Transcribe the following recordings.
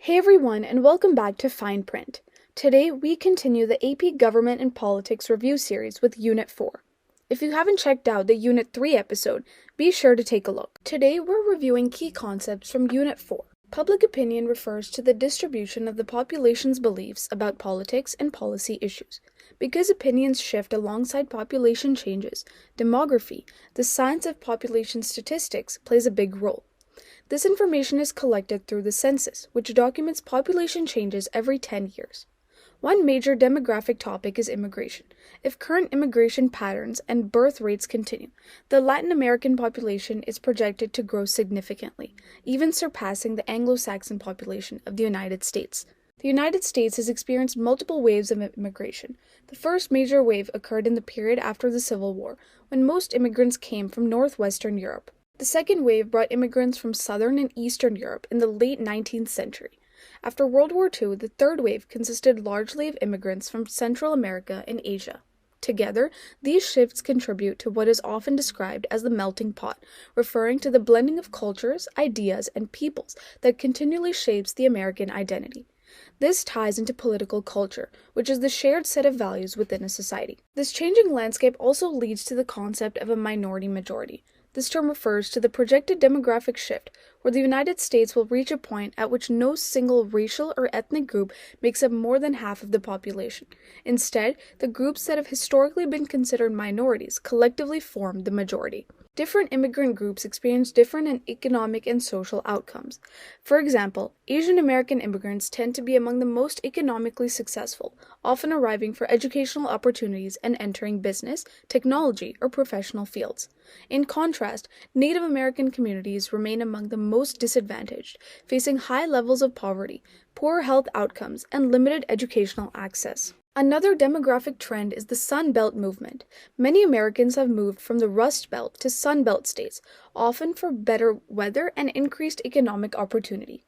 Hey everyone, and welcome back to Fine Print. Today we continue the AP Government and Politics review series with Unit 4. If you haven't checked out the Unit 3 episode, be sure to take a look. Today we're reviewing key concepts from Unit 4. Public opinion refers to the distribution of the population's beliefs about politics and policy issues. Because opinions shift alongside population changes, demography, the science of population statistics, plays a big role. This information is collected through the census, which documents population changes every 10 years. One major demographic topic is immigration. If current immigration patterns and birth rates continue, the Latin American population is projected to grow significantly, even surpassing the Anglo-Saxon population of the United States. The United States has experienced multiple waves of immigration. The first major wave occurred in the period after the Civil War, when most immigrants came from northwestern Europe. The second wave brought immigrants from southern and eastern Europe in the late 19th century. After World War II, the third wave consisted largely of immigrants from Central America and Asia. Together, these shifts contribute to what is often described as the melting pot, referring to the blending of cultures, ideas, and peoples that continually shapes the American identity. This ties into political culture, which is the shared set of values within a society. This changing landscape also leads to the concept of a minority majority. This term refers to the projected demographic shift, where the United States will reach a point at which no single racial or ethnic group makes up more than half of the population. Instead, the groups that have historically been considered minorities collectively form the majority. Different immigrant groups experience different economic and social outcomes. For example, Asian American immigrants tend to be among the most economically successful, often arriving for educational opportunities and entering business, technology, or professional fields. In contrast, Native American communities remain among the most disadvantaged, facing high levels of poverty, poor health outcomes, and limited educational access. Another demographic trend is the Sun Belt movement. Many Americans have moved from the Rust Belt to Sun Belt states, often for better weather and increased economic opportunity.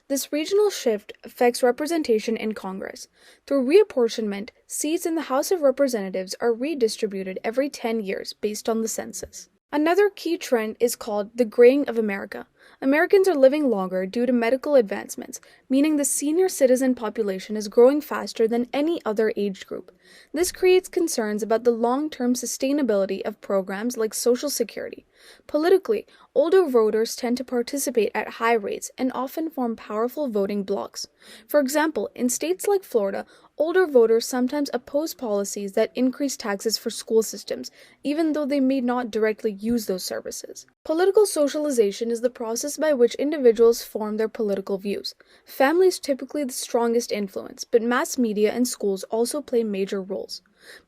This regional shift affects representation in Congress. Through reapportionment, seats in the House of Representatives are redistributed every 10 years based on the census. Another key trend is called the graying of America. Americans are living longer due to medical advancements, meaning the senior citizen population is growing faster than any other age group. This creates concerns about the long-term sustainability of programs like Social Security. Politically, older voters tend to participate at high rates and often form powerful voting blocs. For example, in states like Florida, older voters sometimes oppose policies that increase taxes for school systems, even though they may not directly use those services. Political socialization is the process by which individuals form their political views. Family is typically the strongest influence, but mass media and schools also play major roles.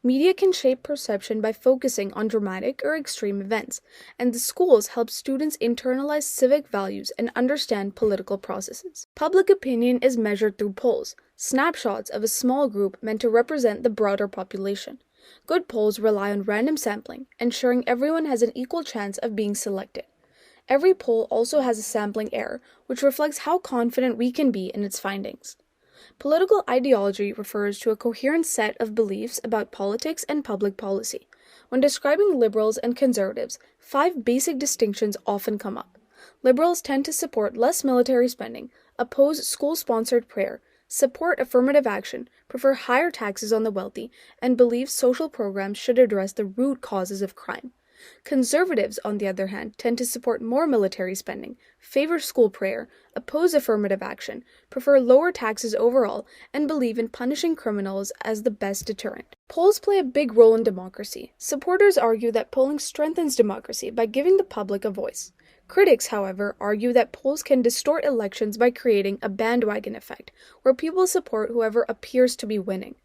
Media can shape perception by focusing on dramatic or extreme events, and the schools help students internalize civic values and understand political processes. Public opinion is measured through polls, snapshots of a small group meant to represent the broader population. Good polls rely on random sampling, ensuring everyone has an equal chance of being selected. Every poll also has a sampling error, which reflects how confident we can be in its findings. Political ideology refers to a coherent set of beliefs about politics and public policy. When describing liberals and conservatives, 5 basic distinctions often come up. Liberals tend to support less military spending, oppose school-sponsored prayer, support affirmative action, prefer higher taxes on the wealthy, and believe social programs should address the root causes of crime. Conservatives, on the other hand, tend to support more military spending, favor school prayer, oppose affirmative action, prefer lower taxes overall, and believe in punishing criminals as the best deterrent. Polls play a big role in democracy. Supporters argue that polling strengthens democracy by giving the public a voice. Critics, however, argue that polls can distort elections by creating a bandwagon effect, where people support whoever appears to be winning.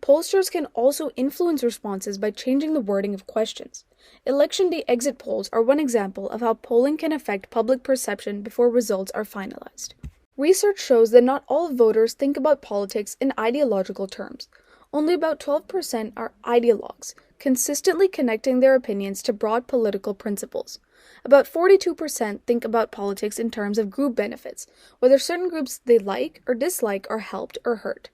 Pollsters can also influence responses by changing the wording of questions. Election day exit polls are one example of how polling can affect public perception before results are finalized. Research shows that not all voters think about politics in ideological terms. Only about 12% are ideologues, consistently connecting their opinions to broad political principles. About 42% think about politics in terms of group benefits, whether certain groups they like or dislike are helped or hurt.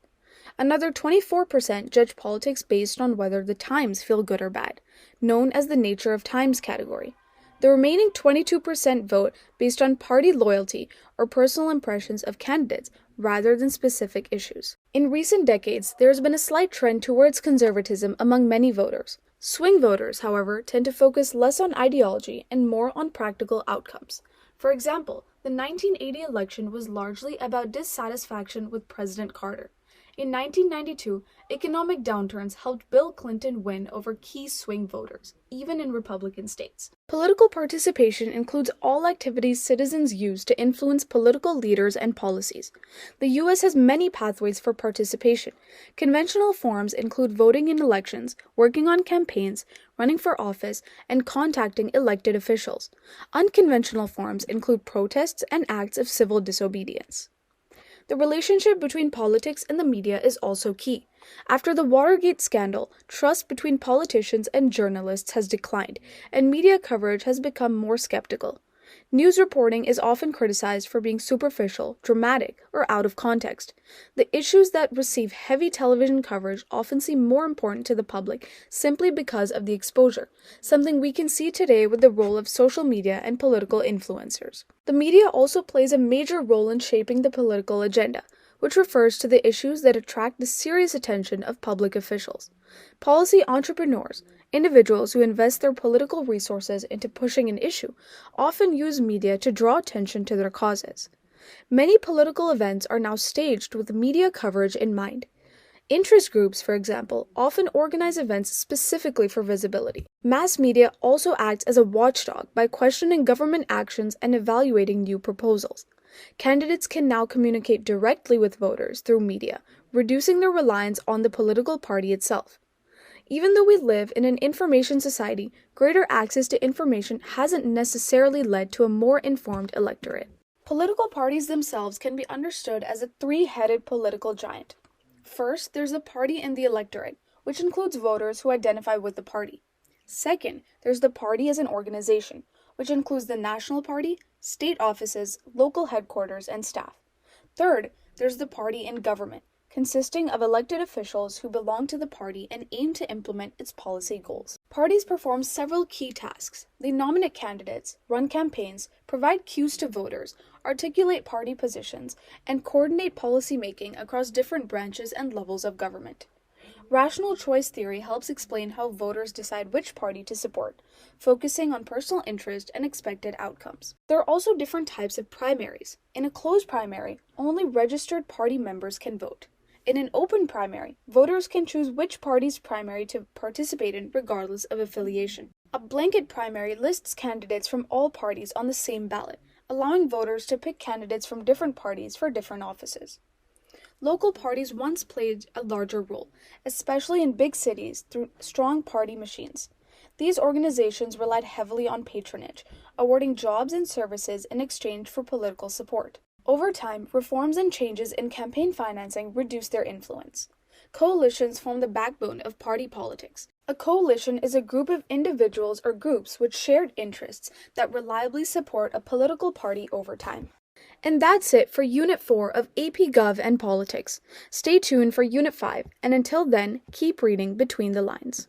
Another 24% judge politics based on whether the times feel good or bad, known as the nature of times category. The remaining 22% vote based on party loyalty or personal impressions of candidates rather than specific issues. In recent decades, there has been a slight trend towards conservatism among many voters. Swing voters, however, tend to focus less on ideology and more on practical outcomes. For example, the 1980 election was largely about dissatisfaction with President Carter. In 1992, economic downturns helped Bill Clinton win over key swing voters, even in Republican states. Political participation includes all activities citizens use to influence political leaders and policies. The U.S. has many pathways for participation. Conventional forms include voting in elections, working on campaigns, running for office, and contacting elected officials. Unconventional forms include protests and acts of civil disobedience. The relationship between politics and the media is also key. After the Watergate scandal, trust between politicians and journalists has declined, and media coverage has become more skeptical. News reporting is often criticized for being superficial, dramatic, or out of context. The issues that receive heavy television coverage often seem more important to the public simply because of the exposure, something we can see today with the role of social media and political influencers. The media also plays a major role in shaping the political agenda, which refers to the issues that attract the serious attention of public officials. Policy entrepreneurs, individuals who invest their political resources into pushing an issue, often use media to draw attention to their causes. Many political events are now staged with media coverage in mind. Interest groups, for example, often organize events specifically for visibility. Mass media also acts as a watchdog by questioning government actions and evaluating new proposals. Candidates can now communicate directly with voters through media, reducing their reliance on the political party itself. Even though we live in an information society, greater access to information hasn't necessarily led to a more informed electorate. Political parties themselves can be understood as a three-headed political giant. First, there's the party and the electorate, which includes voters who identify with the party. Second, there's the party as an organization, which includes the national party, state offices, local headquarters, and staff. Third, there's the party in government, consisting of elected officials who belong to the party and aim to implement its policy goals. Parties perform several key tasks. They nominate candidates, run campaigns, provide cues to voters, articulate party positions, and coordinate policymaking across different branches and levels of government. Rational choice theory helps explain how voters decide which party to support, focusing on personal interest and expected outcomes. There are also different types of primaries. In a closed primary, only registered party members can vote. In an open primary, voters can choose which party's primary to participate in regardless of affiliation. A blanket primary lists candidates from all parties on the same ballot, allowing voters to pick candidates from different parties for different offices. Local parties once played a larger role, especially in big cities through strong party machines. These organizations relied heavily on patronage, awarding jobs and services in exchange for political support. Over time, reforms and changes in campaign financing reduced their influence. Coalitions form the backbone of party politics. A coalition is a group of individuals or groups with shared interests that reliably support a political party over time. And that's it for Unit 4 of AP Gov and Politics. Stay tuned for Unit 5, and until then, keep reading between the lines.